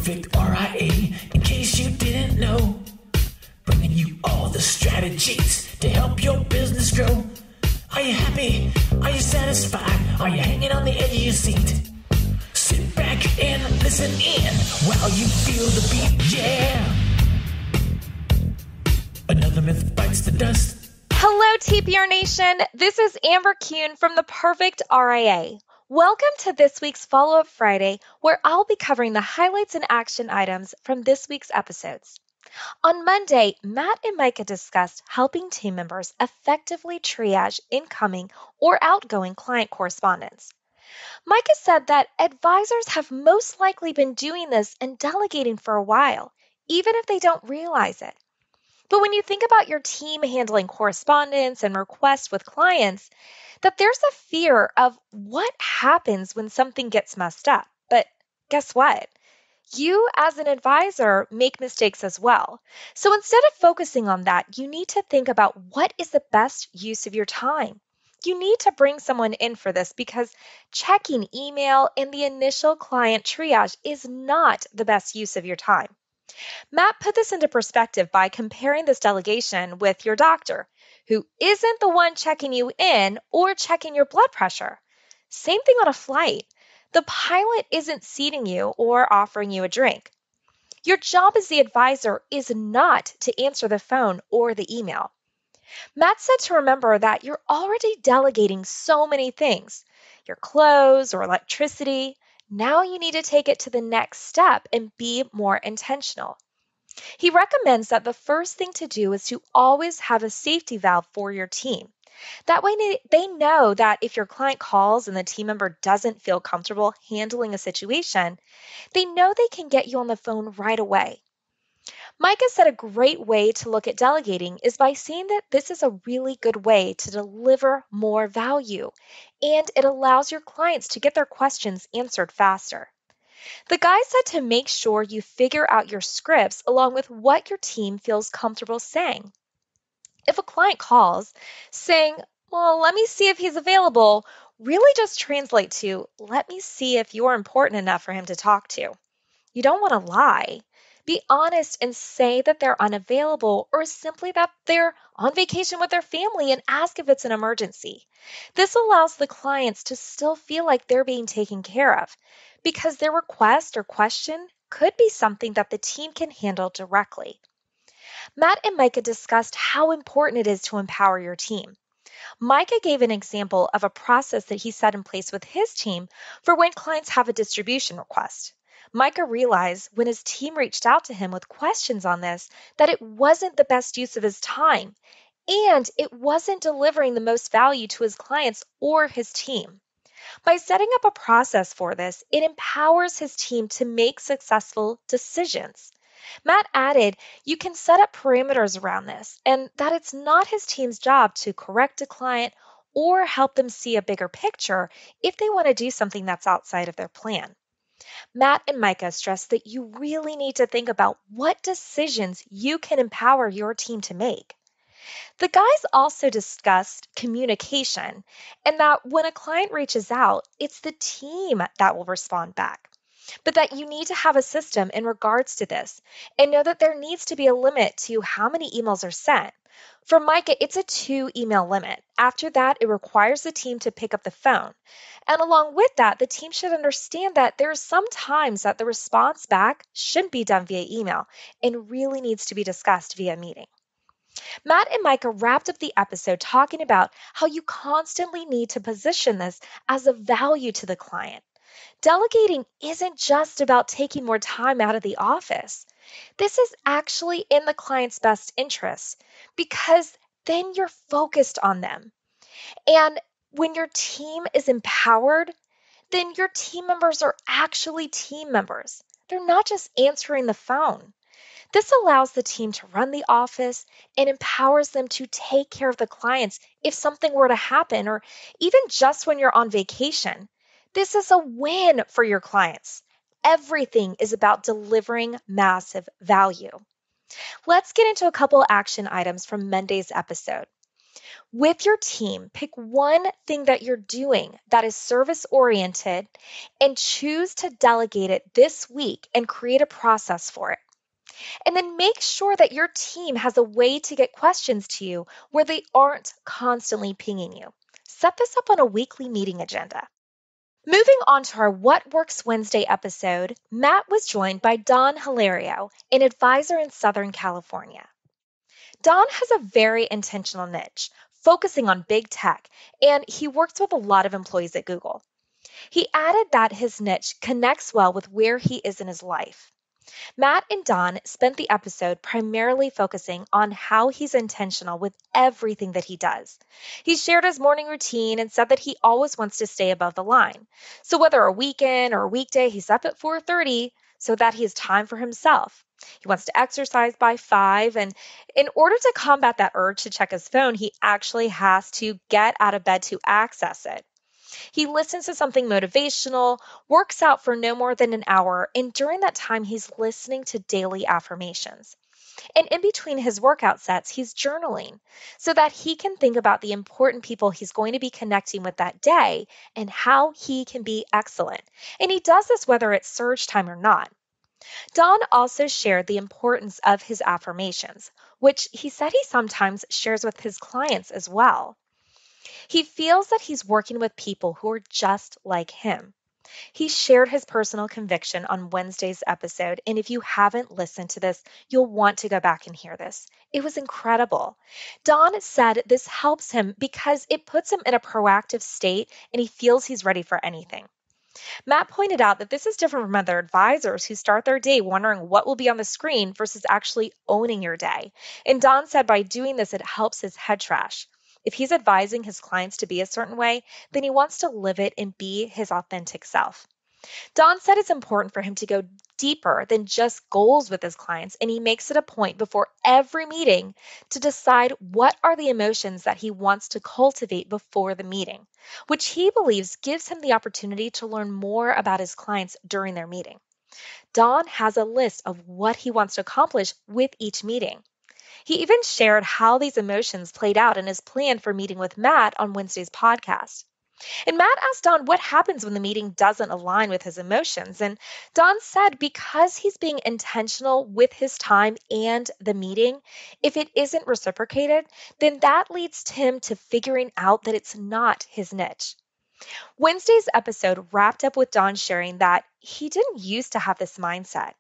Perfect RIA, in case you didn't know. Bringing you all the strategies to help your business grow. Are you happy? Are you satisfied? Are you hanging on the edge of your seat? Sit back and listen in while you feel the beat, yeah. Another myth bites the dust. Hello, TPR Nation. This is Amber Kuhn from the Perfect RIA. Welcome to this week's Follow-Up Friday, where I'll be covering the highlights and action items from this week's episodes. On Monday, Matt and Micah discussed helping team members effectively triage incoming or outgoing client correspondence. Micah said that advisors have most likely been doing this and delegating for a while, even if they don't realize it. But when you think about your team handling correspondence and requests with clients, that there's a fear of what happens when something gets messed up. But guess what? You as an advisor make mistakes as well. So instead of focusing on that, you need to think about what is the best use of your time. You need to bring someone in for this because checking email and the initial client triage is not the best use of your time. Matt put this into perspective by comparing this delegation with your doctor, who isn't the one checking you in or checking your blood pressure. Same thing on a flight. The pilot isn't seating you or offering you a drink. Your job as the advisor is not to answer the phone or the email. Matt said to remember that you're already delegating so many things, your clothes or electricity. Now you need to take it to the next step and be more intentional. He recommends that the first thing to do is to always have a safety valve for your team. That way they know that if your client calls and the team member doesn't feel comfortable handling a situation, they know they can get you on the phone right away. Micah said a great way to look at delegating is by seeing that this is a really good way to deliver more value, and it allows your clients to get their questions answered faster. The guy said to make sure you figure out your scripts along with what your team feels comfortable saying. If a client calls saying, well, let me see if he's available, really just translate to, let me see if you're important enough for him to talk to. You don't want to lie. Be honest and say that they're unavailable or simply that they're on vacation with their family and ask if it's an emergency. This allows the clients to still feel like they're being taken care of because their request or question could be something that the team can handle directly. Matt and Micah discussed how important it is to empower your team. Micah gave an example of a process that he set in place with his team for when clients have a distribution request. Micah realized when his team reached out to him with questions on this that it wasn't the best use of his time and it wasn't delivering the most value to his clients or his team. By setting up a process for this, it empowers his team to make successful decisions. Matt added, you can set up parameters around this and that it's not his team's job to correct a client or help them see a bigger picture if they want to do something that's outside of their plan. Matt and Micah stressed that you really need to think about what decisions you can empower your team to make. The guys also discussed communication and that when a client reaches out, it's the team that will respond back. But that you need to have a system in regards to this and know that there needs to be a limit to how many emails are sent. For Micah, it's a 2-email limit. After that, it requires the team to pick up the phone. And along with that, the team should understand that there are some times that the response back shouldn't be done via email and really needs to be discussed via meeting. Matt and Micah wrapped up the episode talking about how you constantly need to position this as a value to the client. Delegating isn't just about taking more time out of the office. This is actually in the client's best interest because then you're focused on them. And when your team is empowered, then your team members are actually team members. They're not just answering the phone. This allows the team to run the office and empowers them to take care of the clients if something were to happen or even just when you're on vacation. This is a win for your clients. Everything is about delivering massive value. Let's get into a couple action items from Monday's episode. With your team, pick one thing that you're doing that is service-oriented and choose to delegate it this week and create a process for it. And then make sure that your team has a way to get questions to you where they aren't constantly pinging you. Set this up on a weekly meeting agenda. Moving on to our What Works Wednesday episode, Matt was joined by Don Hilario, an advisor in Southern California. Don has a very intentional niche, focusing on big tech, and he works with a lot of employees at Google. He added that his niche connects well with where he is in his life. Matt and Don spent the episode primarily focusing on how he's intentional with everything that he does. He shared his morning routine and said that he always wants to stay above the line. So whether a weekend or a weekday, he's up at 4:30 so that he has time for himself. He wants to exercise by 5, and in order to combat that urge to check his phone, he actually has to get out of bed to access it. He listens to something motivational, works out for no more than an hour, and during that time, he's listening to daily affirmations. And in between his workout sets, he's journaling so that he can think about the important people he's going to be connecting with that day and how he can be excellent. And he does this whether it's surge time or not. Don also shared the importance of his affirmations, which he said he sometimes shares with his clients as well. He feels that he's working with people who are just like him. He shared his personal conviction on Wednesday's episode, and if you haven't listened to this, you'll want to go back and hear this. It was incredible. Don said this helps him because it puts him in a proactive state and he feels he's ready for anything. Matt pointed out that this is different from other advisors who start their day wondering what will be on the screen versus actually owning your day. And Don said by doing this, it helps his head trash. If he's advising his clients to be a certain way, then he wants to live it and be his authentic self. Don said it's important for him to go deeper than just goals with his clients, and he makes it a point before every meeting to decide what are the emotions that he wants to cultivate before the meeting, which he believes gives him the opportunity to learn more about his clients during their meeting. Don has a list of what he wants to accomplish with each meeting. He even shared how these emotions played out in his plan for meeting with Matt on Wednesday's podcast. And Matt asked Don what happens when the meeting doesn't align with his emotions. And Don said because he's being intentional with his time and the meeting, if it isn't reciprocated, then that leads him to figuring out that it's not his niche. Wednesday's episode wrapped up with Don sharing that he didn't used to have this mindset.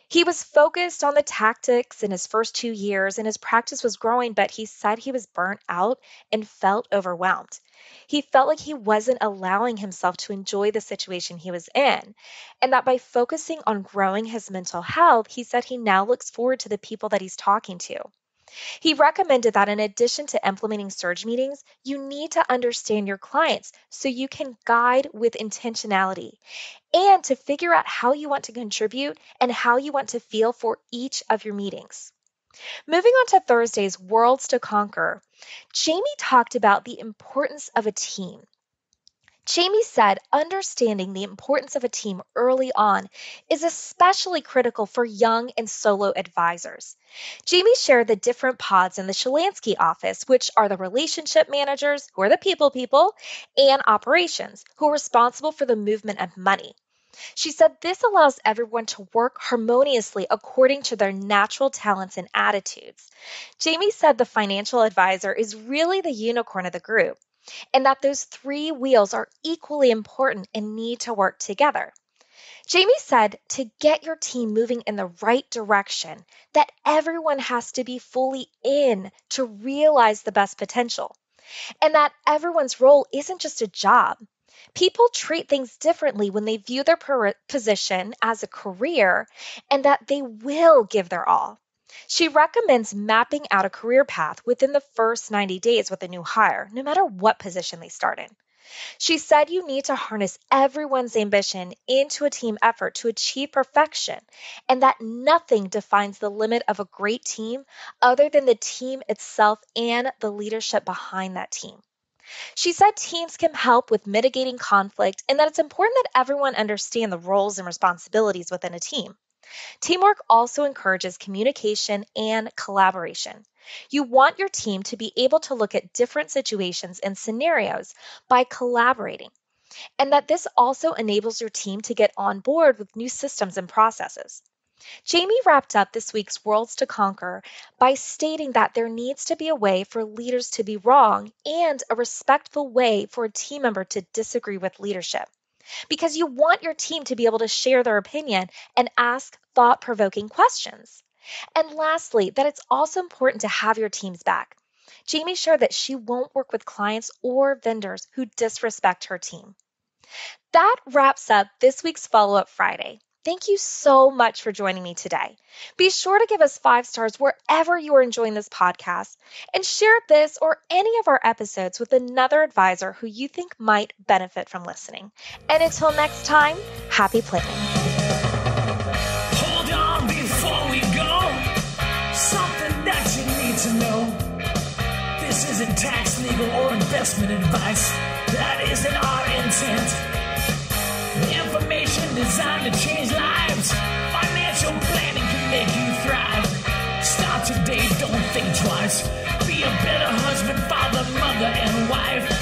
He was focused on the tactics in his first 2 years and his practice was growing, but he said he was burnt out and felt overwhelmed. He felt like he wasn't allowing himself to enjoy the situation he was in, and that by focusing on growing his mental health, he said he now looks forward to the people that he's talking to. He recommended that in addition to implementing surge meetings, you need to understand your clients so you can guide with intentionality and to figure out how you want to contribute and how you want to feel for each of your meetings. Moving on to Thursday's Worlds to Conquer, Jamie talked about the importance of a team. Jamie said understanding the importance of a team early on is especially critical for young and solo advisors. Jamie shared the different pods in the Shalansky office, which are the relationship managers, who are the people, and operations, who are responsible for the movement of money. She said this allows everyone to work harmoniously according to their natural talents and attitudes. Jamie said the financial advisor is really the unicorn of the group, and that those 3 wheels are equally important and need to work together. Jamie said to get your team moving in the right direction, that everyone has to be fully in to realize the best potential, and that everyone's role isn't just a job. People treat things differently when they view their position as a career and that they will give their all. She recommends mapping out a career path within the first 90 days with a new hire, no matter what position they start in. She said you need to harness everyone's ambition into a team effort to achieve perfection, and that nothing defines the limit of a great team other than the team itself and the leadership behind that team. She said teams can help with mitigating conflict and that it's important that everyone understand the roles and responsibilities within a team. Teamwork also encourages communication and collaboration. You want your team to be able to look at different situations and scenarios by collaborating, and that this also enables your team to get on board with new systems and processes. Jamie wrapped up this week's Worlds to Conquer by stating that there needs to be a way for leaders to be wrong and a respectful way for a team member to disagree with leadership. Because you want your team to be able to share their opinion and ask thought-provoking questions. And lastly, that it's also important to have your team's back. Jamie shared that she won't work with clients or vendors who disrespect her team. That wraps up this week's Follow-Up Friday. Thank you so much for joining me today. Be sure to give us 5 stars wherever you are enjoying this podcast, and share this or any of our episodes with another advisor who you think might benefit from listening. And until next time, happy planning. Hold on before we go. Something that you need to know. This isn't tax, legal, or investment advice. That isn't our intent. Information designed to change lives. Financial planning can make you thrive. Start today, don't think twice. Be a better husband, father, mother, and wife.